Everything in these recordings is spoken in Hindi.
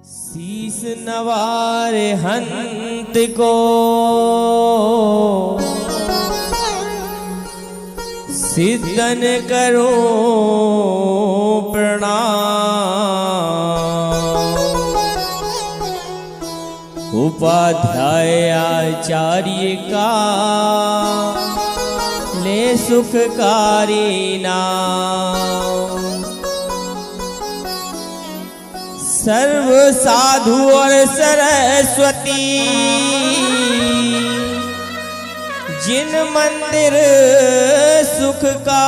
शीस नवारे हंत को सिद्धन करो प्रणाम। उपाध्याय आचार्य का ले सुखकारी नाम। सर्व साधु और सरस्वती जिन मंदिर सुख का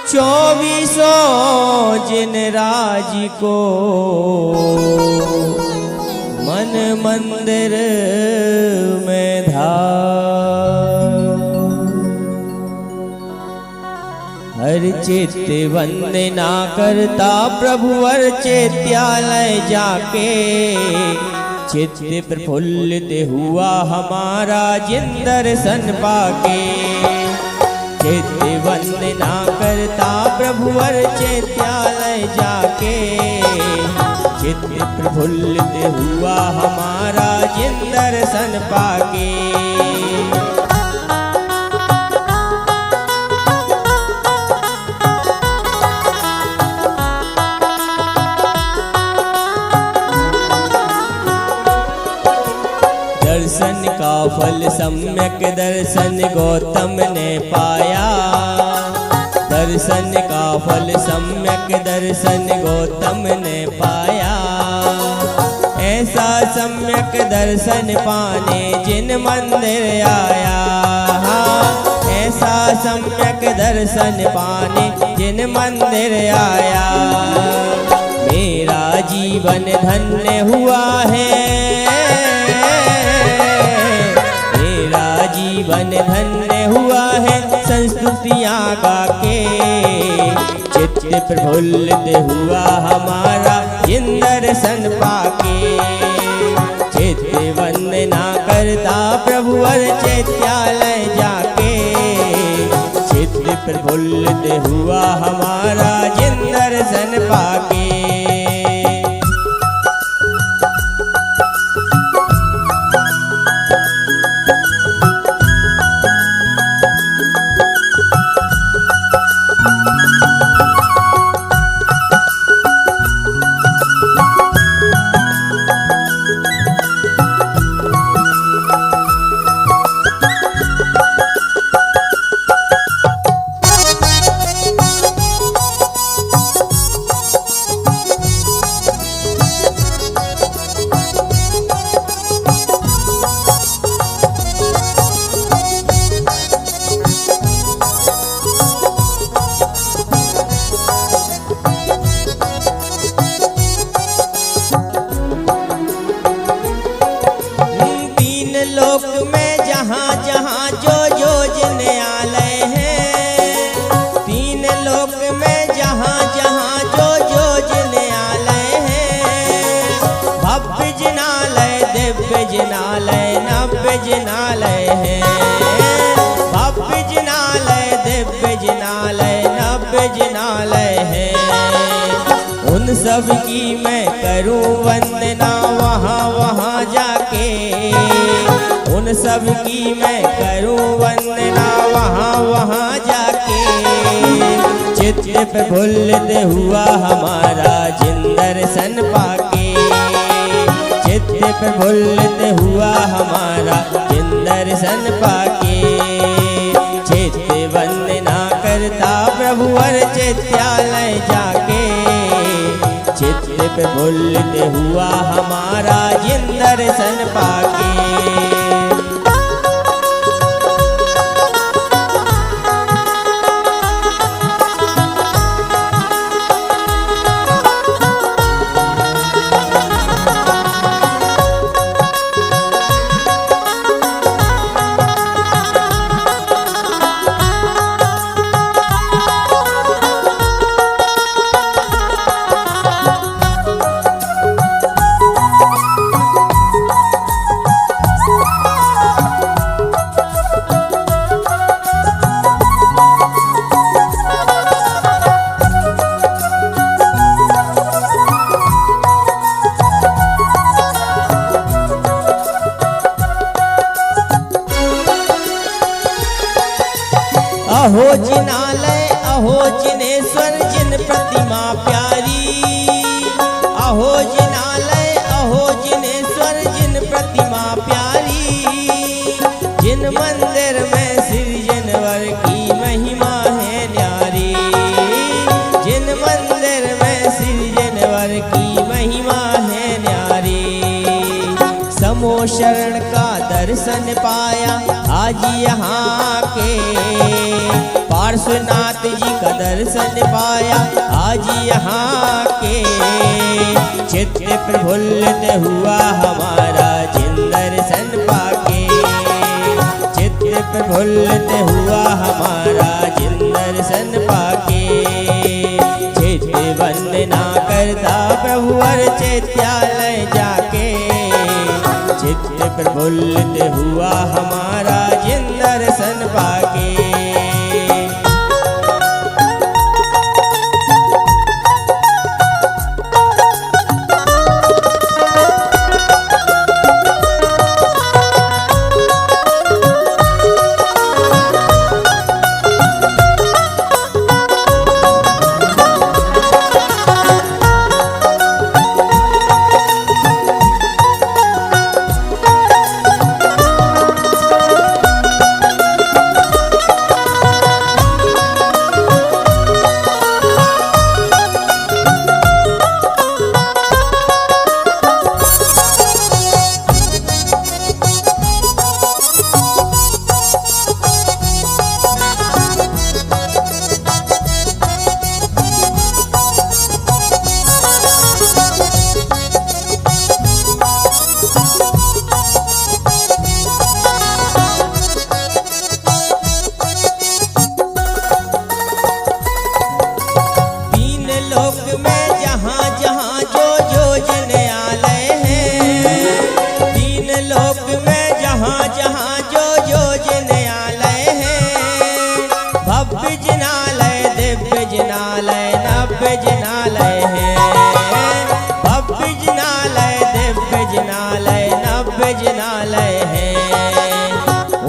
2400 जिन राज को मन मंदिर में धाम। हर चित्त वंदना करता प्रभु हर चैत्यालय जाके। चित्त प्रफुल्लित हुआ हमारा जिन दर्शन पाके। चित्त वंदना करता प्रभु हर चैत्यालय जाके। चित्त प्रफुल्लित हुआ हमारा जिन दर्शन पाके। दर्शन का फल सम्यक दर्शन गौतम ने पाया। दर्शन का फल सम्यक दर्शन गौतम ने पाया। ऐसा सम्यक दर्शन पाने जिन मंदिर आया। ऐसा सम्यक दर्शन पाने जिन मंदिर आया। मेरा जीवन धन्य हुआ है। जीवन धन्य हुआ है संस्तुतियाँ गा के। चित्त प्रफुल्लित हुआ हमारा जिन दर्शन पाके। चित्त वंदना करता प्रभु हर चैत्यालय जाके। चित्त प्रफुल्लित हुआ हमारा जिन दर्शन पाके। लोक में जहाँ जहाँ जो न्यायालय है। तीन लोक में जहाँ जहाँ जो न्यायालय है। भव्य जिनालय दिव्य जिनालय नव्य जिनालय है। भव्य जिनालय दिव्य जिनालय नव्य जिनालय है। उन सब की मैं करूं वंदना वहाँ वहाँ जाके। उन सब की मैं करूं वंदना वहाँ वहाँ जाके। चित्त प्रफुल्लित हुआ हमारा जिन दर्शन पाके। चित्त प्रफुल्लित हुआ हमारा जिन दर्शन पाके। चित्त वंदना करता प्रभु हर चैत्यालय जाके। चित्त प्रफुल्लित हुआ हमारा जिन दर्शन पाके। जिनालय अहो जिनेश्वर जिन प्रतिमा प्यारी, अहो जिनालय अहो जिनेश्वर जिन प्रतिमा प्यारी, जिन मंदिर में सृजनवर की महिमा है न्यारी, जिन मंदिर में सृजनवर की महिमा है न्यारी। समो शरण का दर्शन पाया आज यहाँ के, पार्श्वनाथ जी का दर्शन पाया आज यहाँ के, चित्त प्रफुल्लित हुआ हमारा जिन दर्शन पाके, चित्त प्रफुल्लित हुआ हमारा जिन दर्शन पाके। चित्त वंदना करता प्रभुवर चैत्यालय जाके, चित्त प्रफुल्लित हुआ हमारा जिन दर्शन पाके।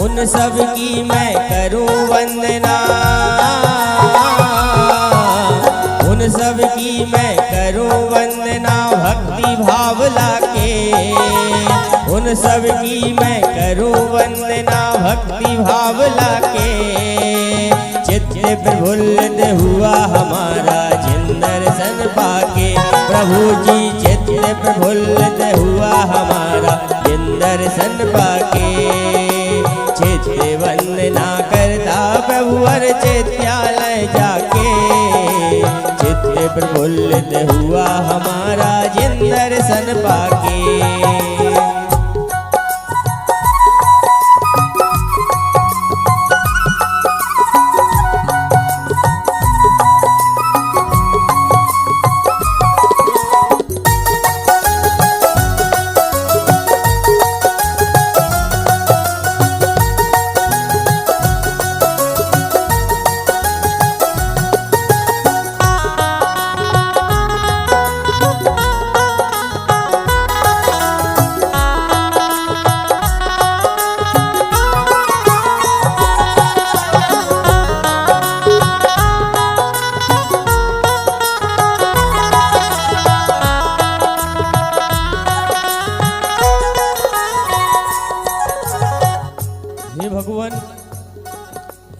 उन सब की मैं करूं वंदना, उन सब की मैं करूं वंदना भक्ति भाव लाके, उन सब की मैं करूं वंदना भक्ति भाव लाके। चित्त प्रफुल्लित हुआ हमारा जिन दर्शन पाके, प्रभु जी चित्त प्रफुल्लित हुआ हमारा जिन दर्शन पाके। चित्त वंदना करता प्रभुवर चैत्यालय जाके, चित्त प्रफुल्लित हुआ हमारा जिन दर्शन पाके।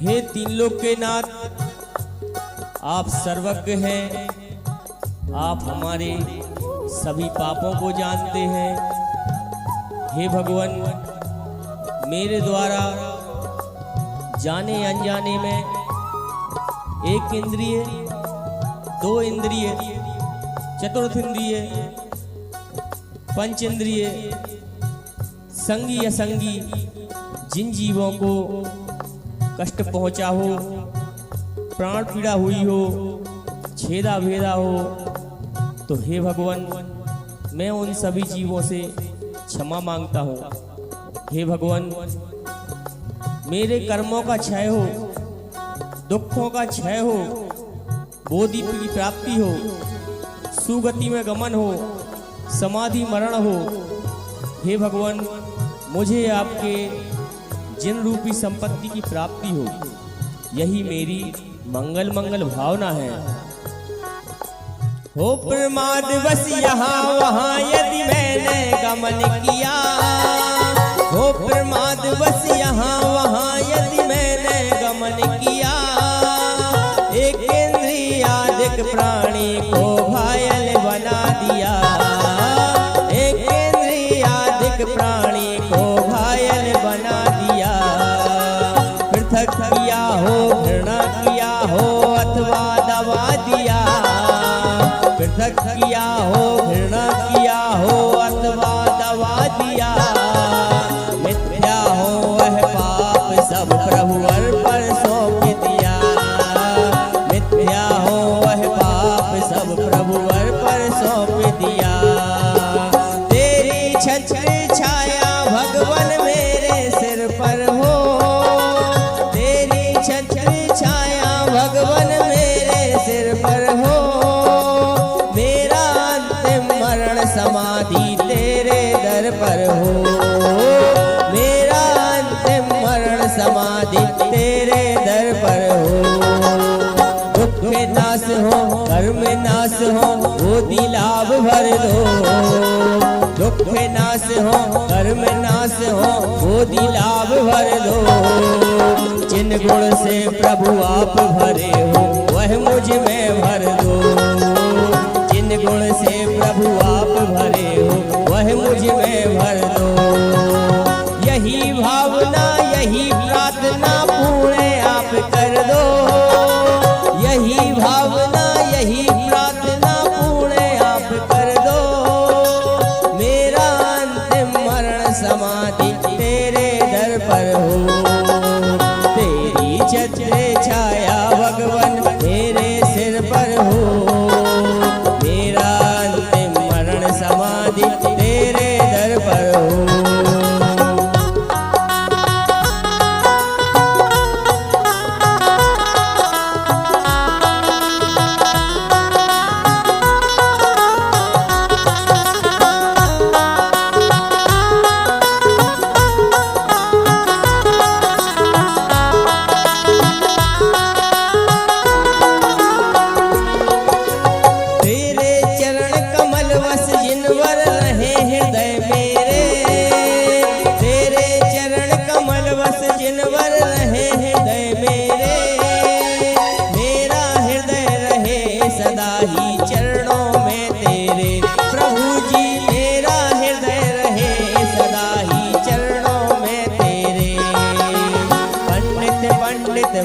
हे तीन लोक के नाथ, आप सर्वज्ञ हैं, आप हमारे सभी पापों को जानते हैं। हे भगवान, मेरे द्वारा जाने अनजाने में एक इंद्रिय, दो इंद्रिय, चतुर्थ इंद्रिय, पंच इंद्रिय, संगी असंगी जिन जीवों को कष्ट पहुंचा हो, प्राण पीड़ा हुई हो, छेदा भेदा हो, तो हे भगवान मैं उन सभी जीवों से क्षमा मांगता हूँ। हे भगवान, मेरे कर्मों का क्षय हो, दुखों का क्षय हो, बोधि की प्राप्ति हो, सुगति में गमन हो, समाधि मरण हो। हे भगवान, मुझे आपके जिन रूपी संपत्ति की प्राप्ति हो। यही मेरी मंगल मंगल भावना है। हो प्रमाद बस यहाँ वहाँ यदि मैंने गमन किया, हो प्रमाद बस यहाँ वहाँ यदि मैंने गमन किया, एक इंद्रियादिक प्राणी को घायल बना दिया, एक इंद्रियादिक प्राणी को घायल बना दिया। पृथक किया हो, घृणा किया हो अथवा दबा दिया, पृथक किया हो, घृणा किया हो अथवा दबा दिया। मिथ्या हो वह पाप सब प्रभु पर सौंप दिया, मिथ्या हो वह पाप सब प्रभु पर सौंप दिया। तेरी छत्र छाया भगवन मेरे सिर पर हो, तेरी छत्र छाया भगवन मेरे सिर पर हो, मेरा अंतिम मरण समाधि तेरे दर पर हो, मेरा अंतिम मरण समाधि तेरे दर पर हो। दुख नाश हो, कर्म नाश हो, बोधि लाभ भर दो, दुख नाश हो, कर्म नाश हो, बोधि लाभ भर दो। जिन गुण से प्रभु आप भरे हो वह मुझ में भर दो, जिन गुण से प्रभु आप भरे हो वह मुझ में भर दो। यही भावना यही प्रार्थना पूर्ण आप कर दो, यही भावना यही प्रार्थना पूर्ण आप कर दो। मेरा अंतिम मरण समाधि तेरे दर पर हो, तेरी छत्र छाया भगवन मेरे सिर पर हो, मेरा अंतिम मरण समाधि तेरे दर पर हो।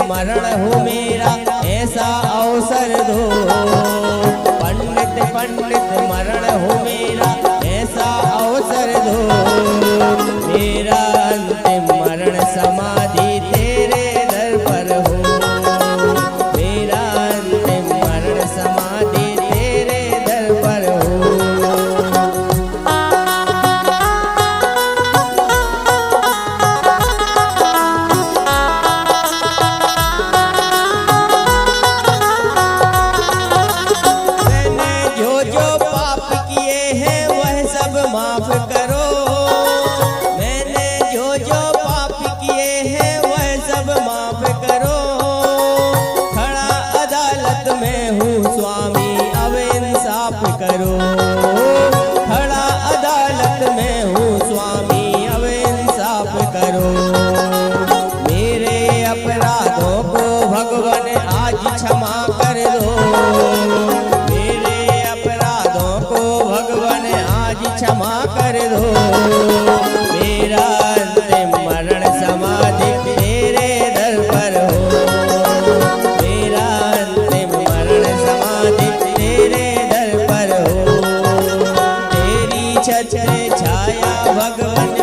मरण हो मेरा ऐसा अवसर दो, पंडित पंडित मरण हो मेरा ऐसा अवसर दो। मेरा अंतिम मरण समाधि तेरे दर पर हो, मेरा अंतिम मरण समाधि तेरे दर पर हो। माफ करो, मैंने जो जो पाप किए हैं वह सब माफ करो। खड़ा अदालत में हूँ स्वामी अब इंसाफ करो, खड़ा अदालत में हूँ स्वामी अब इंसाफ करो। मेरे अपराधों को भगवान आज क्षमा कर दो, मेरे अपराधों को भगवान आज क्षमा कर दो। मेरा अंतिम मरण समाधि तेरे दर पर हो, मेरा अंतिम मरण समाधि तेरे दर पर हो। तेरी छत्र छाया भगवन